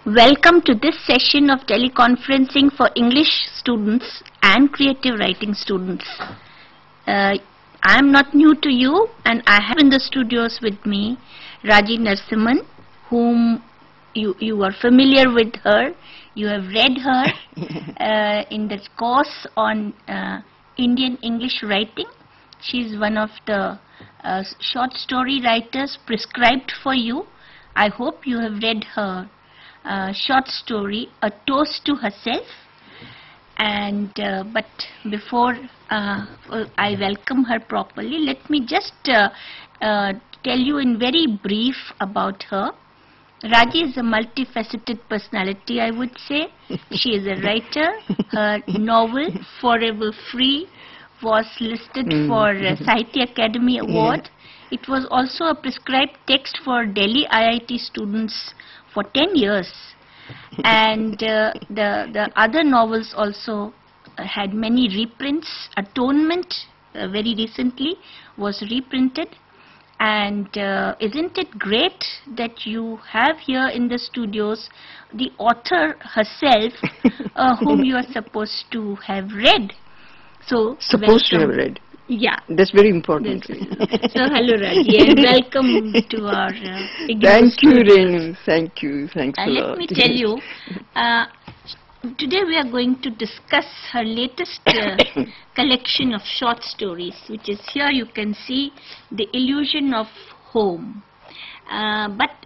Welcome to this session of teleconferencing for English students and creative writing students. I am not new to you, and I have in the studios with me Raji Narasimhan, whom you are familiar with her. You have read her in the course on Indian English writing. She is one of the short story writers prescribed for you. I hope you have read her short story, A Toast to Herself. And but before I welcome her properly, let me just tell you in very brief about her. Raji is a multifaceted personality, I would say. She is a writer. Her novel, Forever Free, was listed for Sahitya Academy Award. It was also a prescribed text for Delhi IIT students for 10 years. And the other novels also had many reprints. Atonement, very recently, was reprinted. And isn't it great that you have here in the studios the author herself, whom you are supposed to have read? So supposed to have read. Yeah, that's very important. So hello Raji, and welcome to our Thank you, Renu. Thank you. Thanks a lot. Let me tell you, today we are going to discuss her latest collection of short stories, which is here. You can see The Illusion of Home. But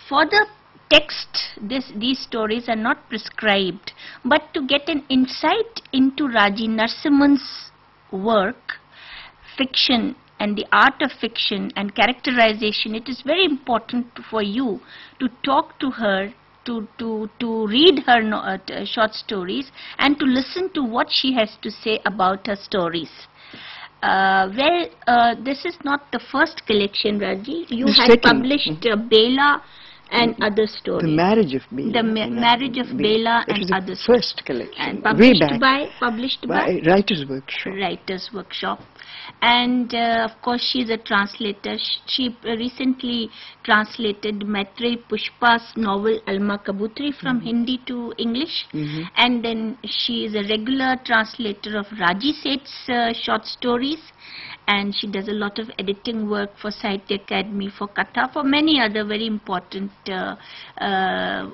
for the text, these stories are not prescribed, but to get an insight into Raji Narasimhan's work, fiction, and the art of fiction and characterization, it is very important for you to talk to her, to read her short stories, and to listen to what she has to say about her stories. This is not the first collection, Raji. You had published Bela and other stories. The Marriage of Bela. The Marriage of Bela and other stories. First collection. And published by Writers Workshop. Writers Workshop. And of course she is a translator. She recently translated Maitreyi Pushpa's novel Alma Kabutri from Hindi to English. And then she is a regular translator of Raji Seth's short stories. And she does a lot of editing work for Sahitya Academy, for Katha, for many other very important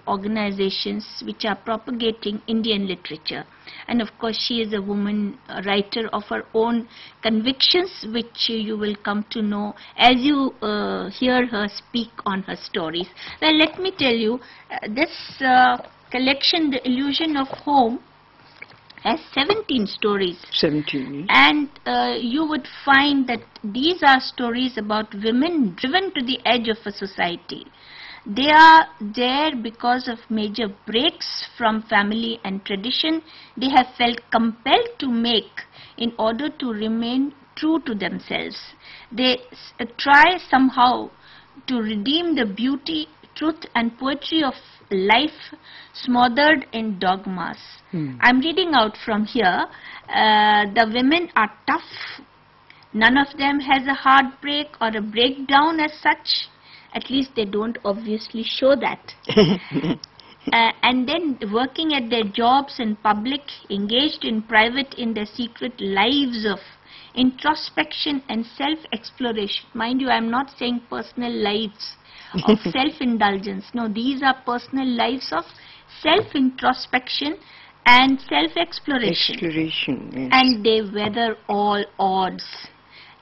organizations which are propagating Indian literature. And of course she is a woman, a writer of her own convictions, which you will come to know as you hear her speak on her stories. Well, let me tell you, this collection, The Illusion of Home, has 17 stories. 17. And you would find that these are stories about women driven to the edge of a society. They are there because of major breaks from family and tradition they have felt compelled to make in order to remain true to themselves. They try somehow to redeem the beauty, truth and poetry of life smothered in dogmas. I'm reading out from here. The women are tough. None of them has a heartbreak or a breakdown as such. At least they don't obviously show that. And then working at their jobs in public, engaged in private in their secret lives of introspection and self-exploration. Mind you, I'm not saying personal lives of self-indulgence. No, these are personal lives of self-introspection and self-exploration. Yes. And they weather all odds.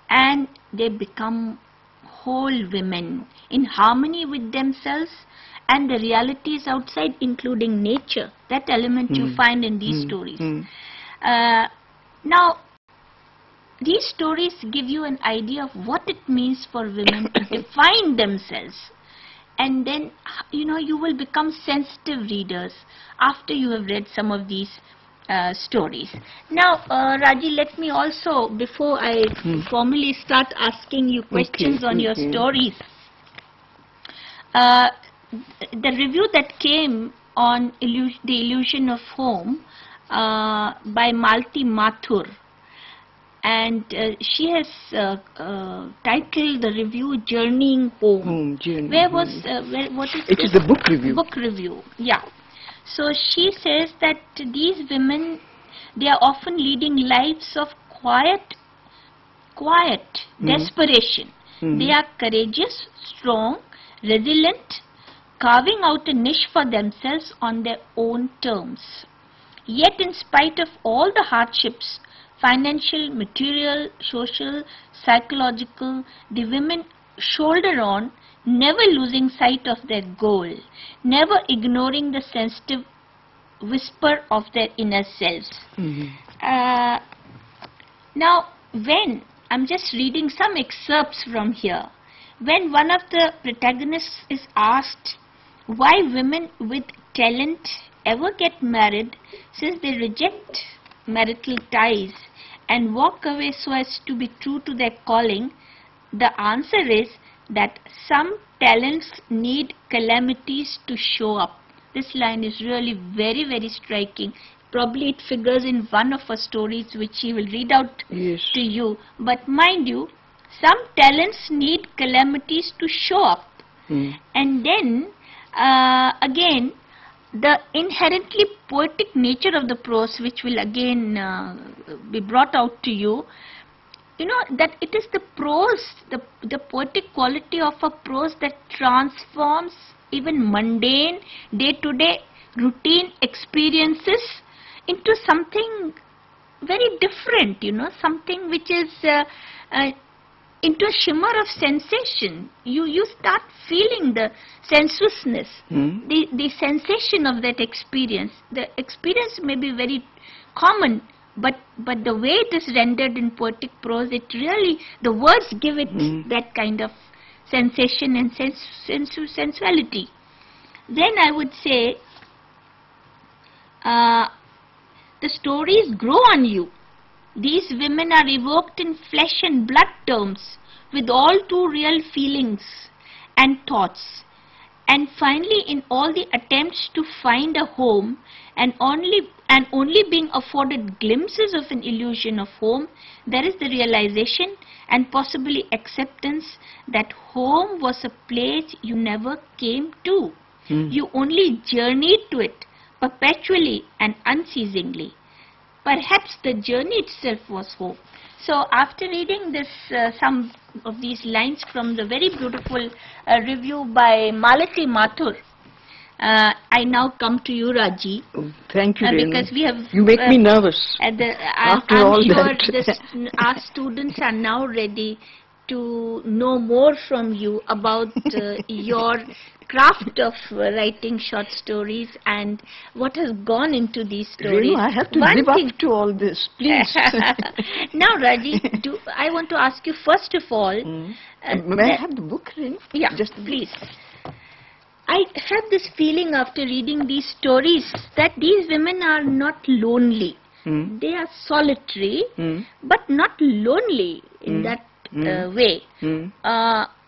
And they become whole women in harmony with themselves and the realities outside, including nature. That element you find in these stories. Now, these stories give you an idea of what it means for women to define themselves. And then, you know, you will become sensitive readers after you have read some of these stories. Now, Raji, let me also, before I formally start asking you questions on your stories, the review that came on The Illusion of Home by Malti Mathur, and she has titled the review "Journeying Home." Home journey. Where was what is It this? is the book review. Book review, yeah. So she says that these women, they are often leading lives of quiet desperation. They are courageous, strong, resilient, carving out a niche for themselves on their own terms. Yet in spite of all the hardships, financial, material, social, psychological, the women shoulder on, never losing sight of their goal, never ignoring the sensitive whisper of their inner selves. Now, when I'm just reading some excerpts from here, when one of the protagonists is asked why women with talent ever get married, since they reject marital ties and walk away so as to be true to their calling, the answer is that some talents need calamities to show up. This line is really very, very striking. Probably it figures in one of her stories which she will read out to you. But mind you, some talents need calamities to show up. And then again, the inherently poetic nature of the prose, which will again be brought out to you, you know, that it is the prose, the poetic quality of a prose that transforms even mundane, day-to-day routine experiences into something very different, you know, something which is into a shimmer of sensation. You start feeling the sensuousness, the sensation of that experience. The experience may be very common, but the way it is rendered in poetic prose, it really, the words give it that kind of sensation and sensuality. Then I would say the stories grow on you. These women are evoked in flesh and blood terms, with all too real feelings and thoughts. And finally, in all the attempts to find a home and only being afforded glimpses of an illusion of home, there is the realization and possibly acceptance that home was a place you never came to. You only journeyed to it perpetually and unceasingly. Perhaps the journey itself was home. So after reading this, some of these lines from the very beautiful review by Marxist Mothers, I now come to you, Raji. Oh, thank you, because we have. You make me nervous. After all that. Our students are now ready to know more from you about your craft of writing short stories and what has gone into these stories. I have to live up to all this, please. Now, Raji, I want to ask you first of all. May I have the book, Rin? Yeah, just please. I have this feeling after reading these stories that these women are not lonely. They are solitary, but not lonely in that way.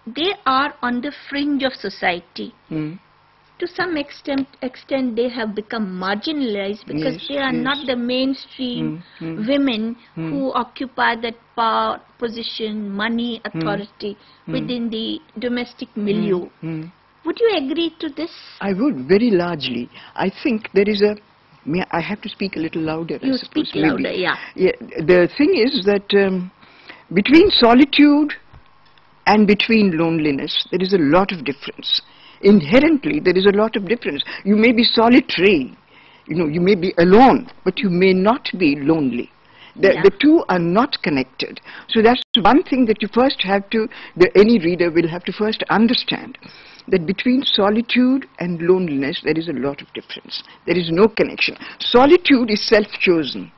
They are on the fringe of society. To some extent they have become marginalized because they are not the mainstream women who occupy that power, position, money, authority within the domestic milieu. Would you agree to this? I would, very largely. I think there is a... I have to speak a little louder, You I suppose. speak louder, yeah. The thing is that between solitude and between loneliness, there is a lot of difference. Inherently, there is a lot of difference. You may be solitary, you know, you may be alone, but you may not be lonely. The two are not connected. So that's one thing that you first have to, any reader will have to first understand. That between solitude and loneliness, there is a lot of difference. There is no connection. Solitude is self-chosen.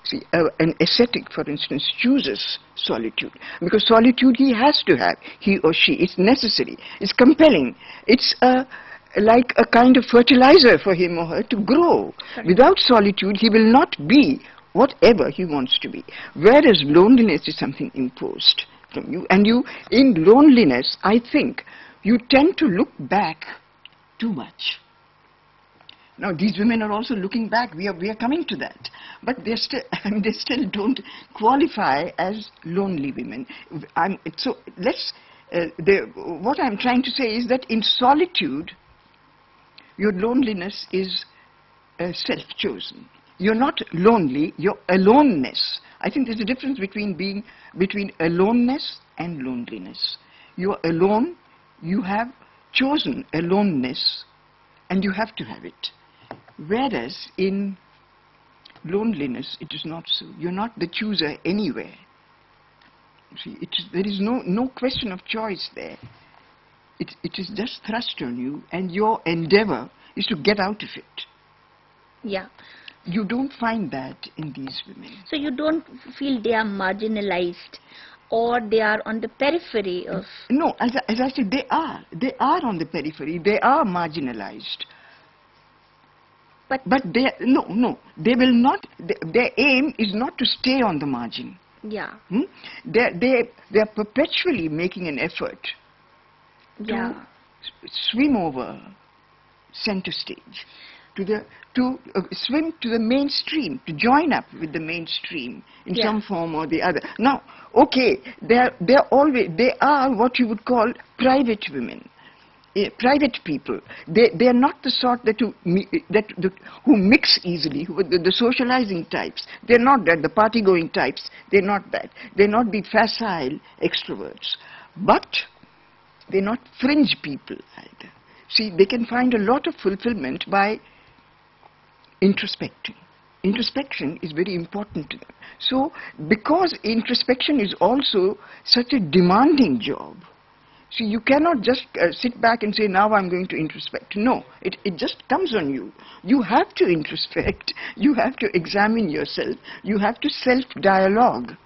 See, an ascetic, for instance, chooses solitude. Because solitude he has to have, he or she. It's necessary. It's compelling. It's like a kind of fertilizer for him or her to grow. Correct. Without solitude, he will not be whatever he wants to be. Whereas loneliness is something imposed from you. And you, in loneliness, I think, you tend to look back too much. Now these women are also looking back. We are coming to that, but they still don't qualify as lonely women. So let's. What I'm trying to say is that in solitude, your loneliness is self-chosen. You're not lonely. Your aloneness. I think there's a difference between aloneness and loneliness. You are alone. You have chosen aloneness, and you have to have it. Whereas in loneliness, it is not so. You're not the chooser anywhere. See, there is no question of choice there. It is just thrust on you, and your endeavor is to get out of it. Yeah. You don't find that in these women. So you don't feel they are marginalized, or they are on the periphery of... No, as I said, they are. They are on the periphery. They are marginalized. But they will not. Their aim is not to stay on the margin. Yeah. They are perpetually making an effort to swim over center stage, to swim to the mainstream, to join up with the mainstream in some form or the other. Now, okay, they are what you would call private women. Private people. They are not the sort who mix easily, the socializing types. They're not that. The party-going types. They're not that. They're not the facile extroverts. But they're not fringe people either. See, they can find a lot of fulfillment by introspecting. Introspection is very important to them. So, because introspection is also such a demanding job, see, you cannot just sit back and say, now I'm going to introspect. No, it just comes on you. You have to introspect. You have to examine yourself. You have to self-dialogue.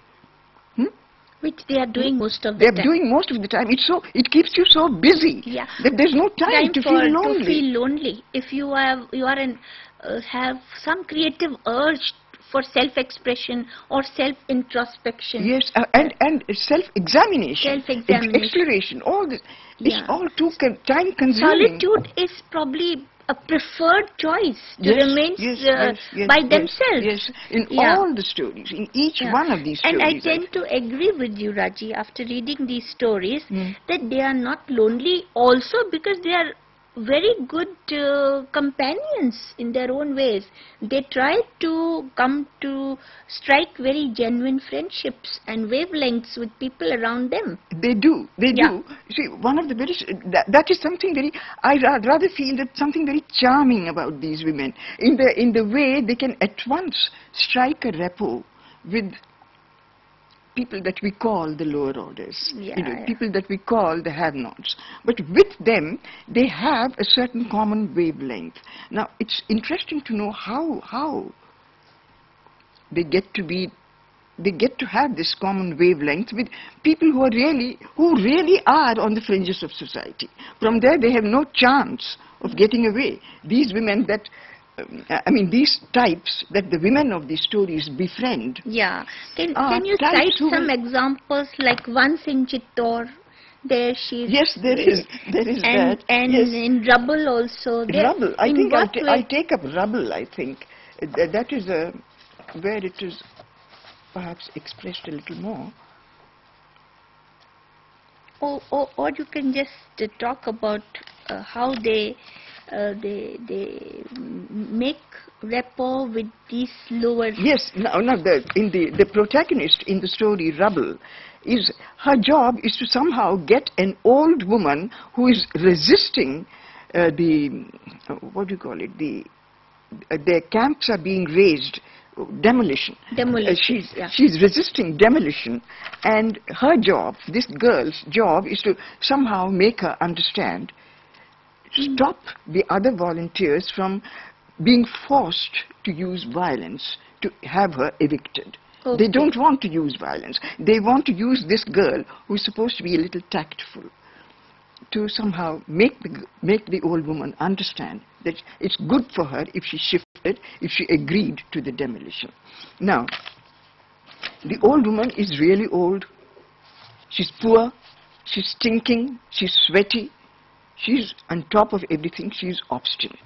Which they are doing most of the time. They're doing most of the time. It keeps you so busy that there's no time to feel lonely. To feel lonely. If you have some creative urge for self-expression or self-introspection. Yes, and self-examination, exploration, all this. It's all too time-consuming. Solitude is probably a preferred choice to remain by themselves. Yes, in all the stories, in each one of these stories. And I tend to agree with you, Raji, after reading these stories, that they are not lonely also because they are very good companions in their own ways. They try to come to strike very genuine friendships and wavelengths with people around them. They do. See, one of the that is something very, I rather feel that something very charming about these women in the way they can at once strike a rapport with people that we call the lower orders, people that we call the have-nots. But with them, they have a certain common wavelength. Now, it's interesting to know how they get to have this common wavelength with people who really are on the fringes of society. From there, they have no chance of getting away. These women that these types that the women of these stories befriend. Yeah. Can you cite some examples, like once in Chittor, there she's... Yes, there is that. And in Rubble also. Rubble. I think I take up Rubble, I think. That is where it is perhaps expressed a little more. Or you can just talk about how they make rapport with these lower... Yes, the protagonist in the story, Rubble, her job is to somehow get an old woman who is resisting their camps are being razed, demolition. She's resisting demolition, and her job, this girl's job, is to somehow make her understand, stop the other volunteers from being forced to use violence to have her evicted. They don't want to use violence. They want to use this girl, who's supposed to be a little tactful, to somehow make the old woman understand that it's good for her if she shifted, if she agreed to the demolition. Now, the old woman is really old. She's poor, she's stinking, she's sweaty. She's on top of everything, she's obstinate.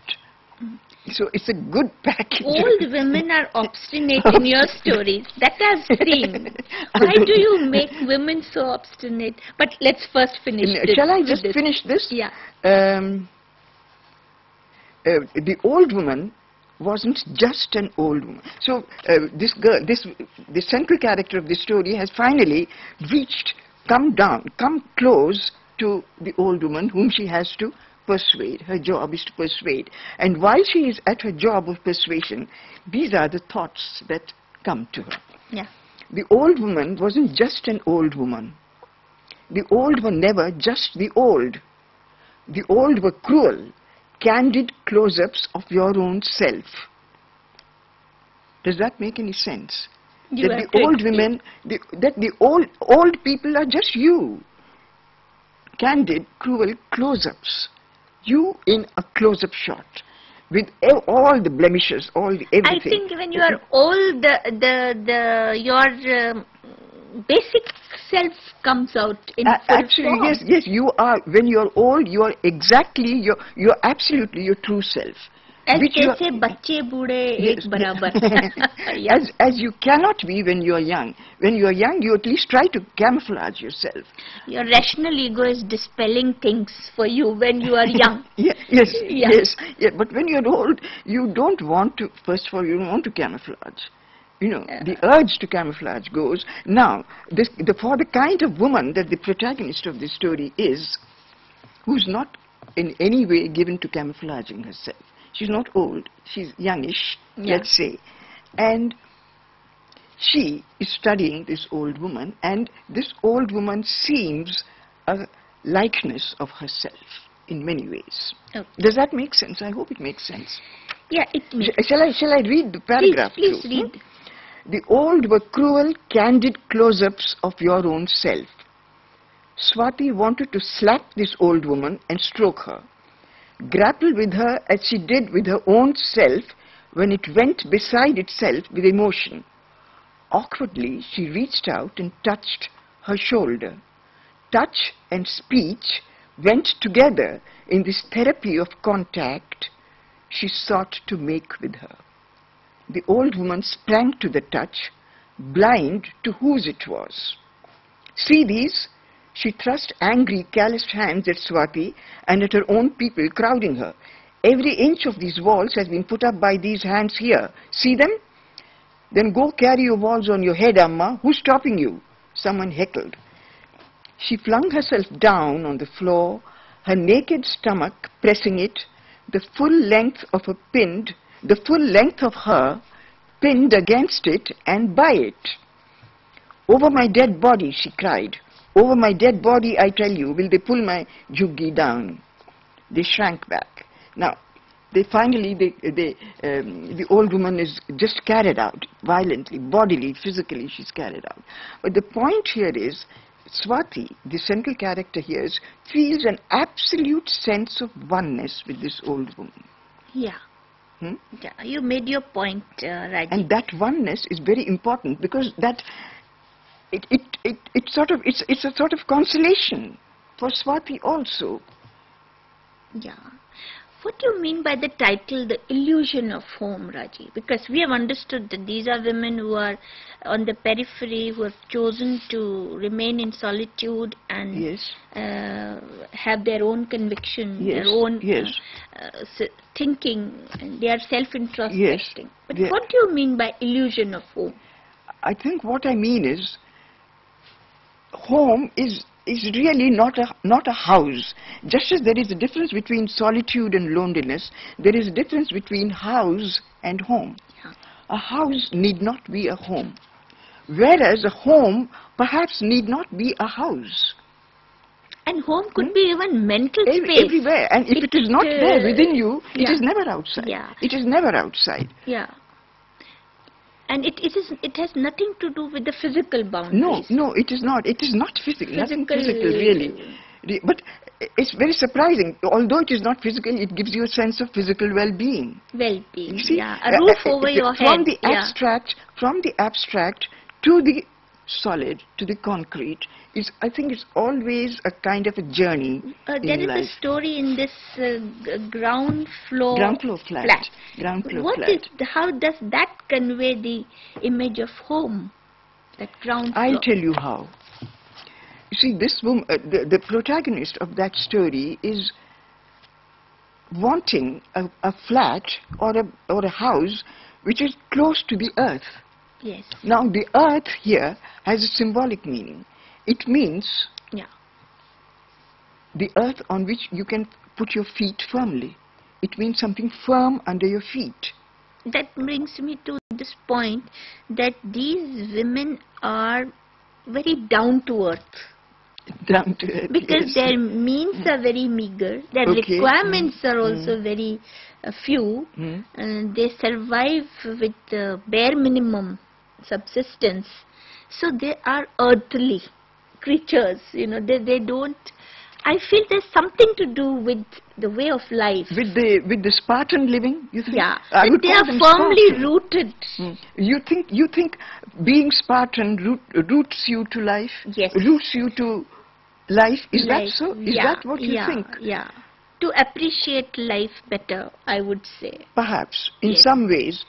So it's a good package. Old women are obstinate in your stories. That I've seen. Why do you make women so obstinate? But let's first finish this. Shall I just finish this? Yeah. The old woman wasn't just an old woman. So this girl, the central character of the story has finally come close to the old woman whom she has to persuade. Her job is to persuade. And while she is at her job of persuasion, these are the thoughts that come to her. Yeah. The old woman wasn't just an old woman. The old were never just the old. The old were cruel, candid close-ups of your own self. Does that make any sense? That the old women, that the old people are just you. Candid, cruel close-ups. You in a close-up shot with all the blemishes, all the everything. I think when you are old, your basic self comes out in full actually, form. yes, you are. When you are old, you are exactly you're absolutely your true self. As they say, bacche bude ek barabar. Yeah. As you cannot be when you are young. When you are young, you at least try to camouflage yourself. Your rational ego is dispelling things for you when you are young. Yes. But when you're old, you don't want to. First of all, you don't want to camouflage. You know, the urge to camouflage goes. Now, for the kind of woman that the protagonist of this story is, who's not in any way given to camouflaging herself. She's not old, she's youngish, let's say. And she is studying this old woman, and this old woman seems a likeness of herself in many ways. Okay. Does that make sense? I hope it makes sense. Yeah, it makes. Shall I read the paragraph? Please read. The old were cruel, candid close-ups of your own self. Swati wanted to slap this old woman and stroke her, grapple with her as she did with her own self when it went beside itself with emotion. Awkwardly, she reached out and touched her shoulder. Touch and speech went together in this therapy of contact she sought to make with her. The old woman sprang to the touch, blind to whose it was. See these? She thrust angry, calloused hands at Swati and at her own people crowding her. Every inch of these walls has been put up by these hands here. See them? Then go carry your walls on your head, Amma. Who's stopping you? Someone heckled. She flung herself down on the floor, her naked stomach pressing it, the full length of her pinned against it and by it. Over my dead body, she cried. Over my dead body, I tell you, will they pull my juggi down? They shrank back. Now, the old woman is just carried out violently, bodily, physically, she's carried out. But the point here is, Swati, the central character here, feels an absolute sense of oneness with this old woman. Yeah. Yeah, you made your point, Raji. And that oneness is very important because that it's a sort of consolation for Swati also. Yeah. What do you mean by the title, The Illusion of Home, Raji? Because we have understood that these are women who are on the periphery, who have chosen to remain in solitude and have their own conviction, their own thinking, and they are self-introspecting. But what do you mean by illusion of home? I think what I mean is, home is really not a house. Just as there is a difference between solitude and loneliness, there is a difference between house and home. Yeah. A house need not be a home, whereas a home perhaps need not be a house. And home could be even mental space. Everywhere. And if it is not there within you, it is never outside. Yeah. It is never outside. Yeah. And it has nothing to do with the physical boundaries. No, it is not. It is not physical. Nothing physical, really. But it's very surprising. Although it is not physical, it gives you a sense of physical well-being. Well-being, yeah. A roof over your head. From the abstract to the solid to the concrete is, I think, it's always a kind of a journey in there life. is a story in this ground floor flat. How does that convey the image of home? That ground floor. I'll tell you how. You see, this woman, the protagonist of that story is wanting a flat or a house which is close to the earth. Yes. Now, the earth here has a symbolic meaning. It means the earth on which you can put your feet firmly. It means something firm under your feet. That brings me to this point that these women are very down to earth. Down to earth, because yes. their means are very meager, their requirements are also very few, and they survive with bare minimum subsistence. So they are earthly creatures, you know, they don't, I feel there's something to do with the way of life. With the Spartan living, you think? Yeah, they are firmly rooted. You think being Spartan roots you to life? Yes. Roots you to life? Is that so? Is that what you think? Yeah. To appreciate life better, I would say. Perhaps, in some ways.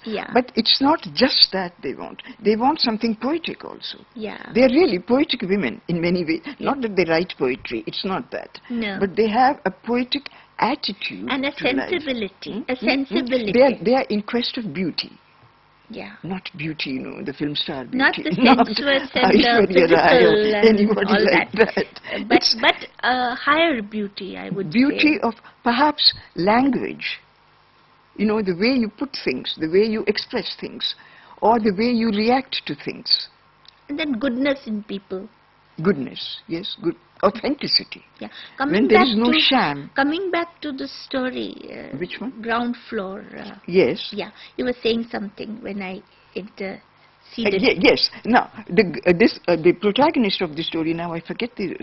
Yeah. But it's not just that they want. They want something poetic also. Yeah. They're really poetic women in many ways. Not that they write poetry, it's not that. No. But they have a poetic attitude and a to life. sensibility. A sensibility. They are in quest of beauty. Yeah. Not beauty, you know, the film star beauty. Not the sensuous and the physical and anybody all like that. But higher beauty, I would say. Beauty of perhaps language. You know, the way you put things, the way you express things, or the way you react to things. And then goodness in people. Goodness, yes, good. Authenticity. Yeah. When there is no sham. Coming back to the story. Which one? Ground floor. Yes. Yeah. You were saying something when I interceded. Yes. Now, the protagonist of the story, now I forget the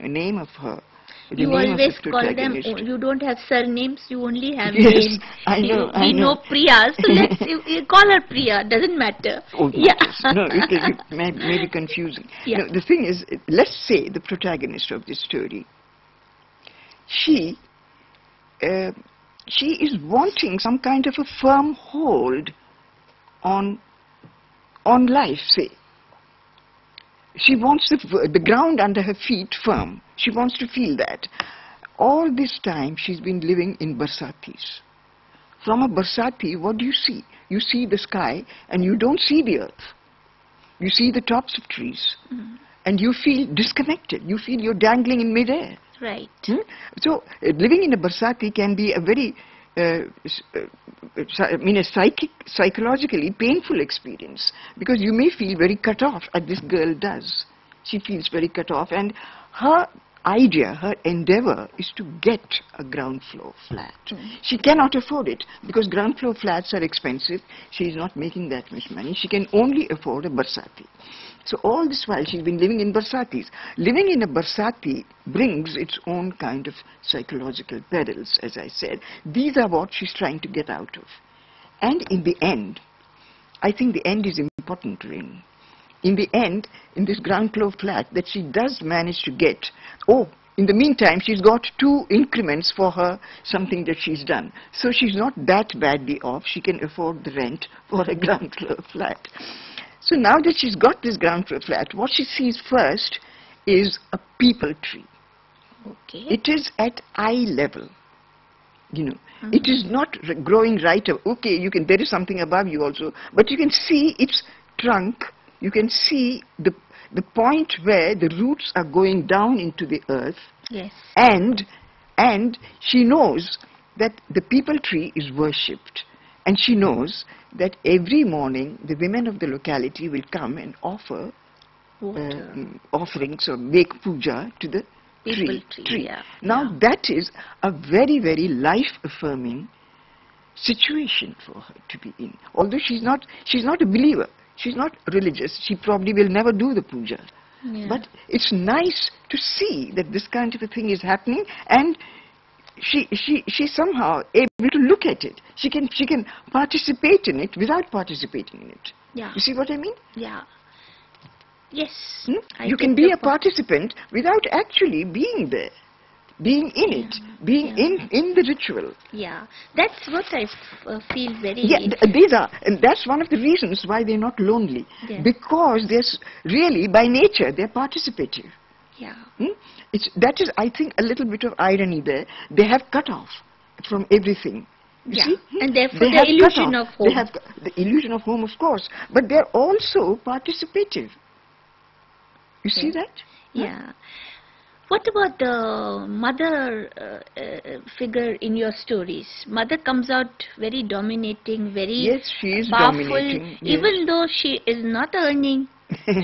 name of her. You always call them, you don't have surnames, you only have yes, names. I know. We know Priya, so let's call her Priya, doesn't matter. Oh, yeah. No, it may be confusing. Yeah. No, the thing is, let's say the protagonist of this story, she is wanting some kind of a firm hold on life, say. She wants the ground under her feet firm. She wants to feel that. All this time she's been living in Barsotis. From a Barsotti, what do you see? You see the sky and you don't see the earth. You see the tops of trees. And you feel disconnected. You feel you're dangling in midair. Right. So living in a Barsotti can be a very psychologically painful experience, because you may feel very cut off, as this girl does. She feels very cut off, and her idea, her endeavor is to get a ground floor flat. She cannot afford it, because ground floor flats are expensive. She is not making that much money. She can only afford a Barsotti. So all this while she's been living in Barsotis. Living in a Barsotti brings its own kind of psychological perils, as I said. These are what she's trying to get out of. And in the end, I think the end is important, Ring. In the end, in this ground floor flat that she does manage to get, in the meantime, she's got 2 increments for her, something that she's done. So she's not that badly off. She can afford the rent for a ground floor flat. So now that she's got this ground floor flat, what she sees first is a peepal tree. Okay. It is at eye level, you know. It is not growing right up. Okay, there is something above you also, but you can see its trunk. You can see the point where the roots are going down into the earth. Yes. And she knows that the peepal tree is worshipped. And she knows that every morning the women of the locality will come and offer offerings or make puja to the tree. Yeah. Now that is a very, very life-affirming situation for her to be in. Although she's not a believer, she's not religious, she probably will never do the puja. Yeah. But it's nice to see that this kind of a thing is happening, and she's somehow able to look at it. She can participate in it without participating in it. Yeah. You see what I mean? Yeah. Yes. You can be a participant without actually being there, being in it, being in the ritual. Yeah, that's what I feel very... Yeah, these are, and that's one of the reasons why they're not lonely. Yeah. Because they're really, by nature, they're participative. Yeah. That is, I think, a little bit of irony there. They have cut off from everything. You see? And therefore the illusion of home. They have the illusion of home, of course, but they're also participative. You see that? Yeah. What about the mother figure in your stories? Mother comes out very dominating, very she is powerful, dominating. even though she is not earning.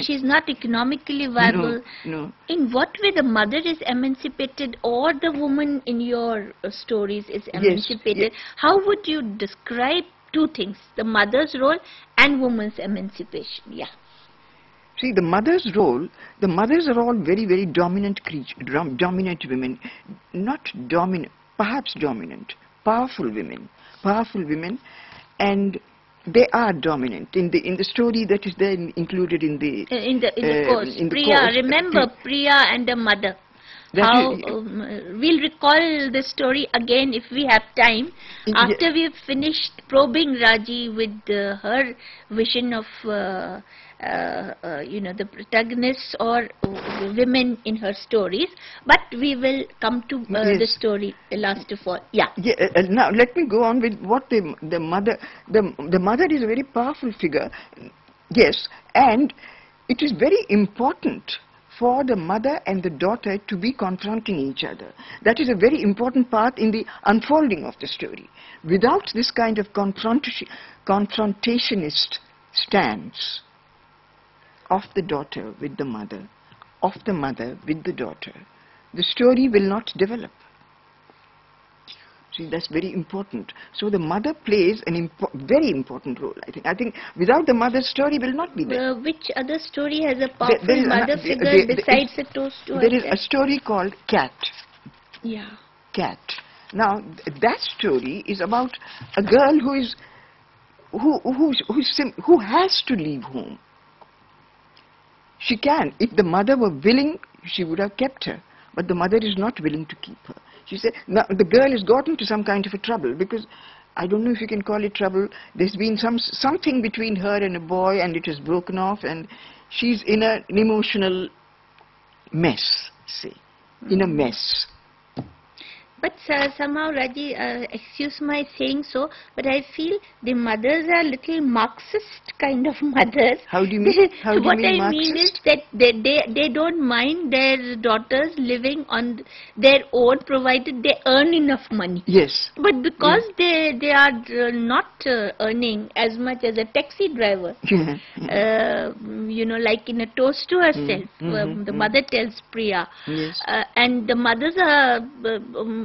She is not economically viable. No. In what way the mother is emancipated, or the woman in your stories is emancipated? How would you describe two things, the mother's role and woman's emancipation? Yeah. See, the mothers are all very, very dominant dominant women, not dominant, perhaps dominant, powerful women, and they are dominant in the story that is there included in the course. Priya, remember Priya and the mother. We'll recall the story again if we have time, after we've finished probing Raji with her vision of the protagonists or women in her stories, but we will come to the story last of all. Now let me go on with what the mother is a very powerful figure, and it is very important for the mother and the daughter to be confronting each other. That is a very important part in the unfolding of the story. Without this kind of confrontationist stance of the daughter with the mother, of the mother with the daughter, the story will not develop. See, that's very important. So the mother plays a very important role, I think. I think without the mother, story will not be there. Which other story has a powerful mother figure besides the toast to There is a story called Cat. Yeah. Cat. Now, that story is about a girl who has to leave home. She can. If the mother were willing, she would have kept her. But the mother is not willing to keep her. She said, now the girl has got into some kind of a trouble, because I don't know if you can call it trouble. There's been something between her and a boy, and it has broken off, and she's in an emotional mess, in a mess. But somehow, Raji, excuse my saying so, but I feel the mothers are little Marxist kind of mothers. How do you mean? What I mean is that they don't mind their daughters living on their own, provided they earn enough money. Yes. But because they are not earning as much as a taxi driver, like in a toast to herself, the mother tells Priya, and the mothers are.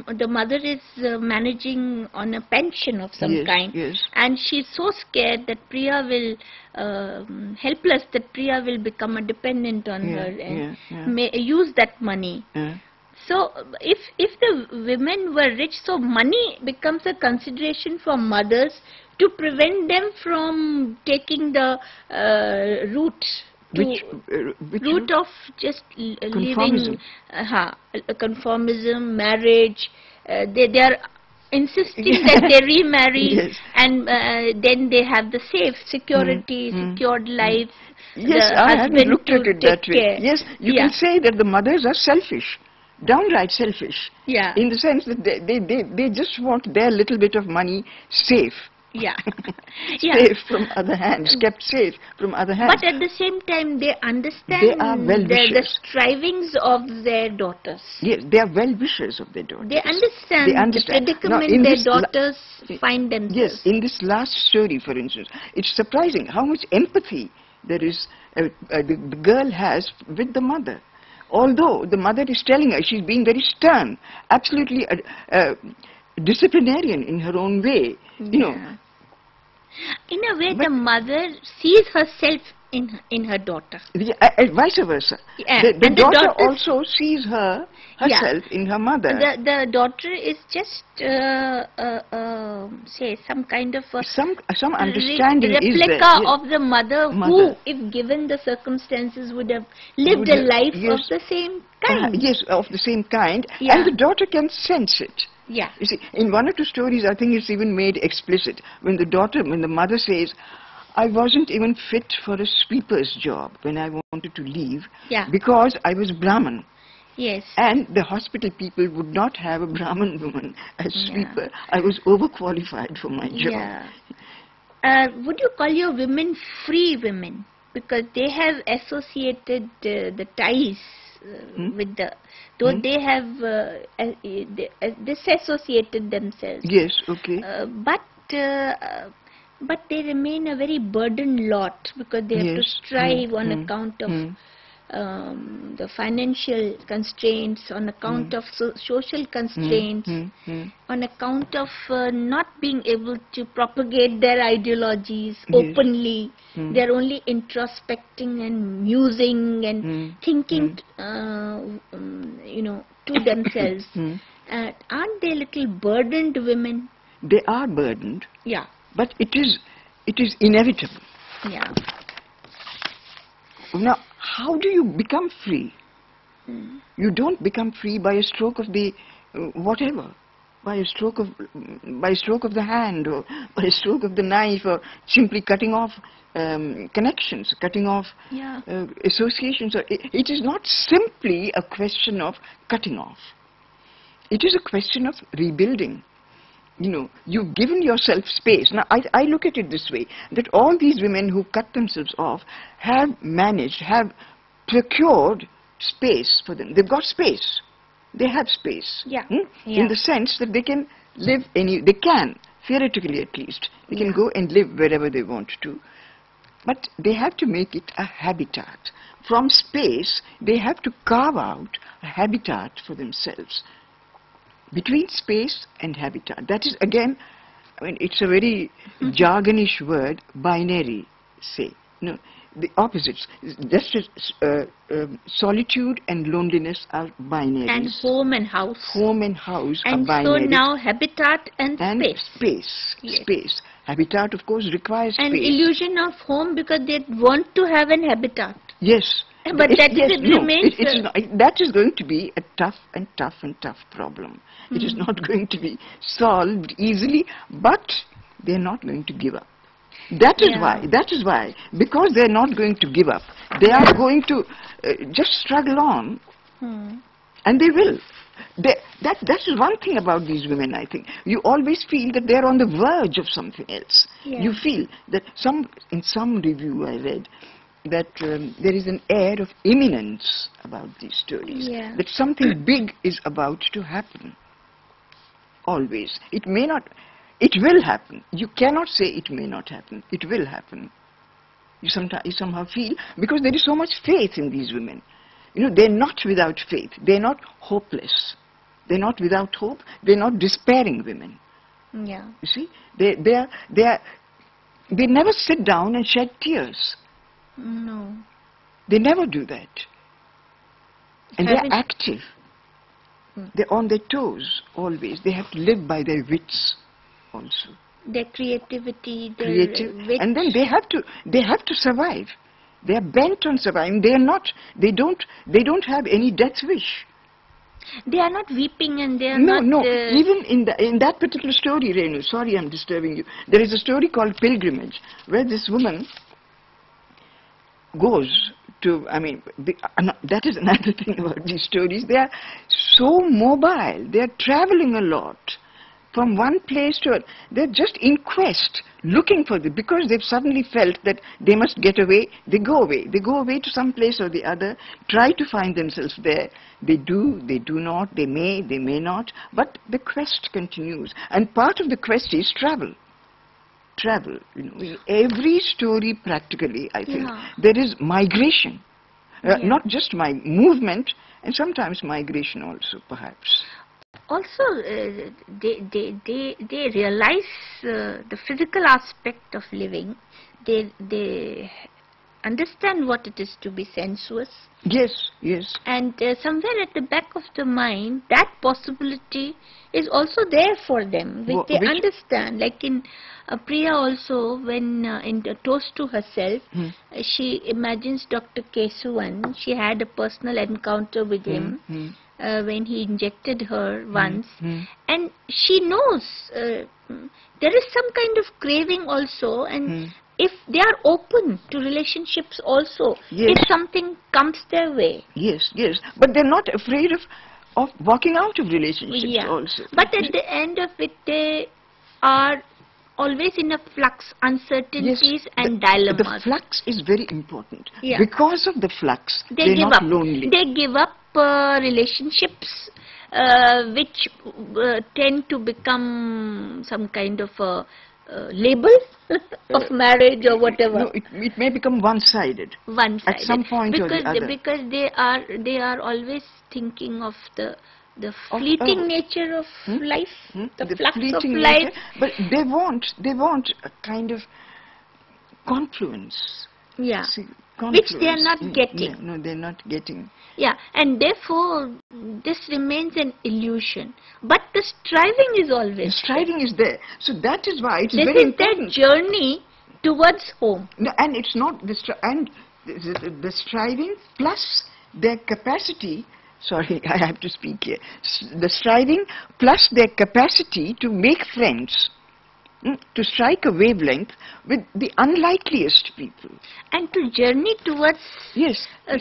The mother is managing on a pension of some kind, and she's so scared that Priya will, helpless, that Priya will become a dependent on her and may use that money. So if the women were rich, so money becomes a consideration for mothers to prevent them from taking the route. Route of just living, conformism, marriage. They are insisting that they remarry, and then they have the safe security, secured life. Yes, I haven't looked at it that way. Yes, you can say that the mothers are selfish, downright selfish. In the sense that they just want their little bit of money safe. Safe from other hands, kept safe from other hands. But at the same time, they understand the strivings of their daughters. Yes, they are well-wishers of their daughters. They understand the predicament their daughters find themselves. Yes, in this last story, for instance, it's surprising how much empathy there is, the girl has with the mother. Although the mother is telling her, she's being very stern, absolutely disciplinarian in her own way, you know. In a way, the mother sees herself in her daughter. Vice versa. The daughter also sees herself in her mother. The daughter is just say, some kind of a some understanding is there. replica Yes. of the mother who, if given the circumstances, would have lived a life of the same kind. Yes, of the same kind, Yeah. and the daughter can sense it. Yeah. You see, in one or two stories, I think it's even made explicit. When the mother says, I wasn't even fit for a sweeper's job when I wanted to leave, Yeah. because I was Brahmin. Yes. And the hospital people would not have a Brahmin woman as sweeper. I was overqualified for my job. Yeah. Would you call your women free women? Because they have associated the ties with the... Though they have disassociated themselves. Yes, okay. But they remain a very burdened lot, because they have to strive on account of the financial constraints, on account of social constraints, on account of not being able to propagate their ideologies openly. They're only introspecting and musing and thinking, to themselves. Aren't they little burdened women? They are burdened. Yeah. But it is inevitable. Yeah. Now, how do you become free? You don't become free by a stroke of the whatever, by a stroke of the hand, or by a stroke of the knife, or simply cutting off connections, cutting off associations. It is not simply a question of cutting off. It is a question of rebuilding. You've given yourself space. Now, I look at it this way, that all these women who cut themselves off have procured space for them. They've got space. They have space. Yeah. In the sense that they can live they can, theoretically at least, they can go and live wherever they want to. But they have to make it a habitat. From space, they have to carve out a habitat for themselves. Between space and habitat. That is, again, it's a very jargonish word, binary, say. No, the opposites. Just as solitude and loneliness are binaries. And home and house. Home and house are binaries. And so now habitat and space. Space. Yes. Space. Habitat, of course, requires space. An illusion of home, because they want to have an habitat. Yes. But remains... that is going to be a tough problem. It is not going to be solved easily, but they're not going to give up. That is why, because they're not going to give up, they are going to just struggle on, and they will. That is one thing about these women, I think. You always feel that they're on the verge of something else. Yeah. You feel that in some review I read, that there is an air of imminence about these stories, that something big is about to happen. Always. It will happen. You cannot say it may not happen. It will happen. You somehow feel, because there is so much faith in these women. They're not without faith. They're not hopeless. They're not without hope. They're not despairing women. Yeah. You see, they never sit down and shed tears. No. They never do that. And they're active. They're on their toes always. They have to live by their wits also. Their creativity, their wit. And then they have to survive. They are bent on surviving. They don't have any death wish. They are not weeping, and they are not... No. Even in that particular story, Renu, sorry I'm disturbing you. There is a story called Pilgrimage, where this woman goes to, that is another thing about these stories. They are so mobile. They are traveling a lot from one place to another. They're just in quest, looking for them, because they've suddenly felt that they must get away. They go away. They go away to some place or the other, try to find themselves there. They do not, they may not, but the quest continues. And part of the quest is travel. In every story practically, I think, there is migration. Not just movement, and sometimes migration also, perhaps. Also, they realize the physical aspect of living. They understand what it is to be sensuous. Yes, yes. And somewhere at the back of the mind, that possibility is also there for them, which they understand. Like in Priya also, when in the Toast to Herself, she imagines Dr. Kesuvan. She had a personal encounter with him when he injected her once. And she knows there is some kind of craving also, and if they are open to relationships also, if something comes their way. Yes, yes. But they're not afraid of walking out of relationships also. But at the end of it, they are always in a flux, uncertainties and dilemmas. The flux is very important. Because of the flux, they're not up. lonely. They give up relationships which tend to become some kind of a label of marriage or whatever. No, it may become one-sided. One-sided. At some point or the other. Because they are always thinking of the fleeting nature of life, the flux of life. Nature, but they want a kind of confluence. Yeah. See, which they are not getting. Yeah, no, they're not getting. Yeah, and therefore this remains an illusion. But the striving is always there. The striving is there. So that is why it's very important. This is their journey towards home. No, and it's not the striving plus their capacity. Sorry, I have to speak here. The striving plus their capacity to make friends, to strike a wavelength with the unlikeliest people. And to journey towards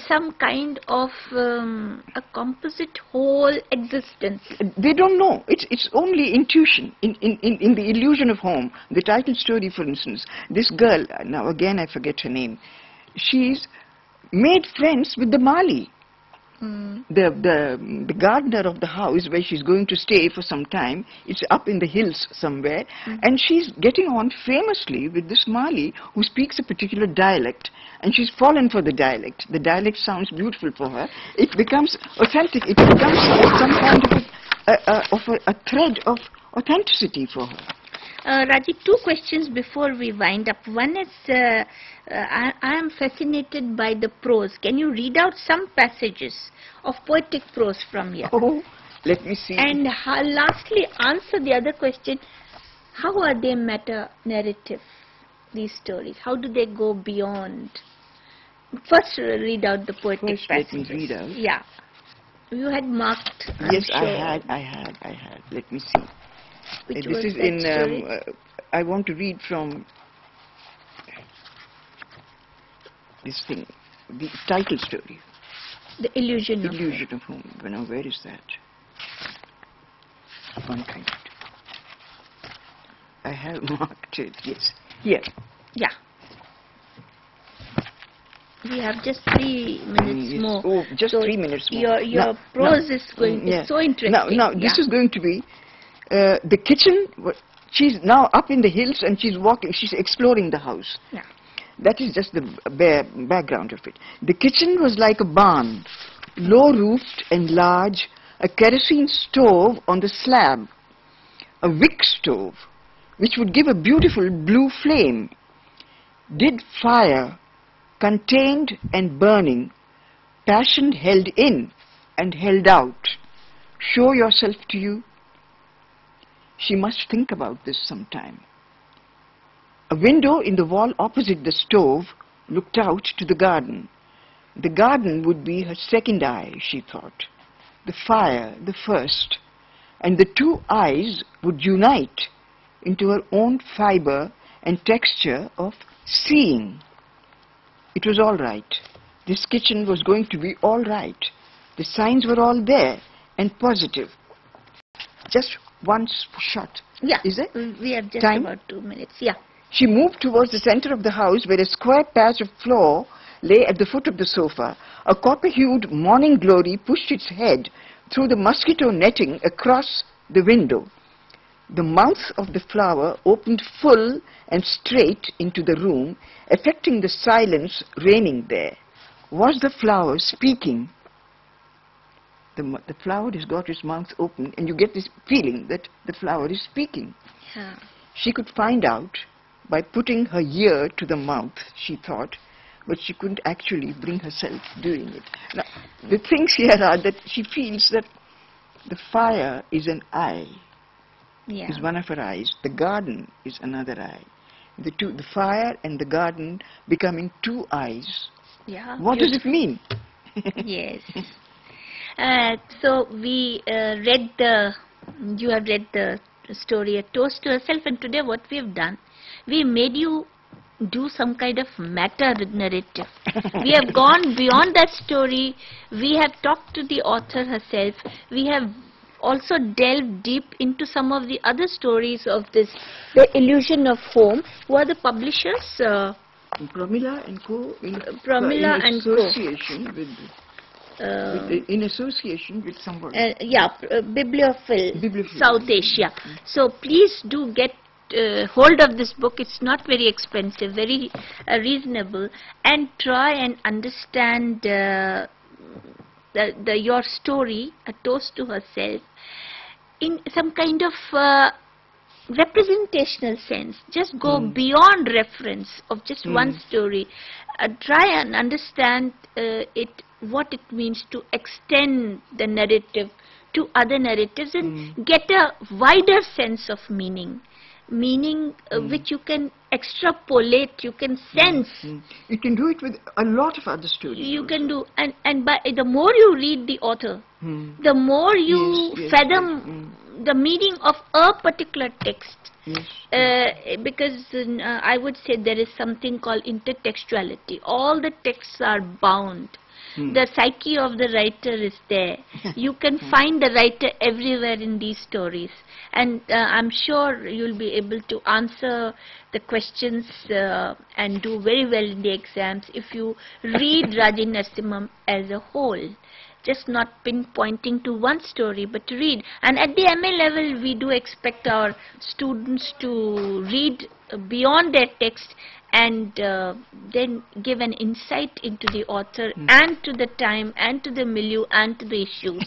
some kind of a composite whole existence. They don't know. It's only intuition. In The Illusion of Home, the title story, for instance, this girl, now again I forget her name, she's made friends with the Mali. The gardener of the house where she's going to stay for some time, it's up in the hills somewhere, and she's getting on famously with this Mali who speaks a particular dialect, and she's fallen for the dialect. The dialect sounds beautiful for her. It becomes authentic. It becomes some kind of a thread of authenticity for her. Raji, two questions before we wind up. One is, I am fascinated by the prose. Can you read out some passages of poetic prose from here? Oh, let me see. And lastly, answer the other question. How are they meta-narrative, these stories? How do they go beyond? First, read out the poetic passages. Let me read out. Yeah. You had marked, Yes, I'm sure. I had. Let me see. Which this was is in, I want to read from this thing, the title story. The Illusion of Home. Now, where is that? One kind. I have marked it, yes. Here. Yeah. We have just 3 minutes more. Oh, just so 3 minutes more. Your prose is going to be so interesting. Now this is going to be the kitchen. She's now up in the hills and she's walking, she's exploring the house. Yeah. That is just the bare background of it. The kitchen was like a barn, low-roofed and large, a kerosene stove on the slab, a wick stove, which would give a beautiful blue flame. Did fire, contained and burning, passion held in and held out, show yourself to you? She must think about this sometime. A window in the wall opposite the stove looked out to the garden. The garden would be her second eye, she thought. The fire, the first. And the two eyes would unite into her own fiber and texture of seeing. It was all right. This kitchen was going to be all right. The signs were all there and positive. Just one shot. Yeah. Is it? We have just Time? about 2 minutes. Yeah. She moved towards the center of the house where a square patch of floor lay at the foot of the sofa. A copper-hued morning glory pushed its head through the mosquito netting across the window. The mouth of the flower opened full and straight into the room, affecting the silence reigning there. Was the flower speaking? The flower has got its mouth open, and you get this feeling that the flower is speaking. Yeah. She could find out by putting her ear to the mouth, she thought, but she couldn't actually bring herself doing it. Now, the things here are that she feels that the fire is an eye, is one of her eyes. The garden is another eye. The fire and the garden becoming two eyes. Yeah. What does it mean? Yes. So we you have read the story A Toast to Herself, and today what we have done, we made you do some kind of meta narrative. We have gone beyond that story. We have talked to the author herself. We have also delved deep into some of the other stories of this, The Illusion of Home. Who are the publishers? Pramila and Co. Pramila and Co. In association with somebody. Bibliophile, South Asia. So please do get hold of this book. It's not very expensive, very reasonable, and try and understand your story, A Toast to Herself, in some kind of representational sense. Just go beyond reference of just one story. Try and understand what it means to extend the narrative to other narratives and get a wider sense of meaning. Which you can extrapolate, you can sense. You can do it with a lot of other stories. You can do, and by the more you read the author, the more you fathom the meaning of a particular text. Because I would say there is something called intertextuality. All the texts are bound. The psyche of the writer is there. You can find the writer everywhere in these stories, and I'm sure you'll be able to answer the questions and do very well in the exams if you read Raji Narasimham as a whole. Just not pinpointing to one story, but to read. And at the MA level, we do expect our students to read beyond their text and then give an insight into the author and to the time and to the milieu and to the issues.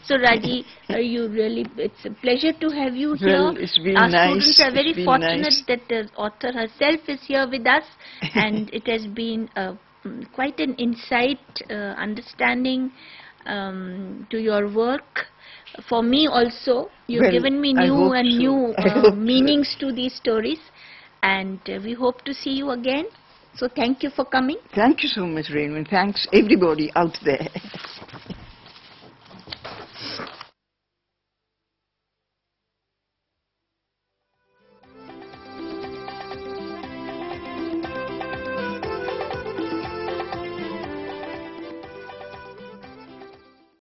So Raji, it's a pleasure to have you here. Well, it's been our nice. Students are very fortunate that the author herself is here with us, and it has been quite an insight, understanding to your work. For me also, you've given me new meanings to these stories, and we hope to see you again. So thank you for coming. Thank you so much, Raymond. Thanks everybody out there.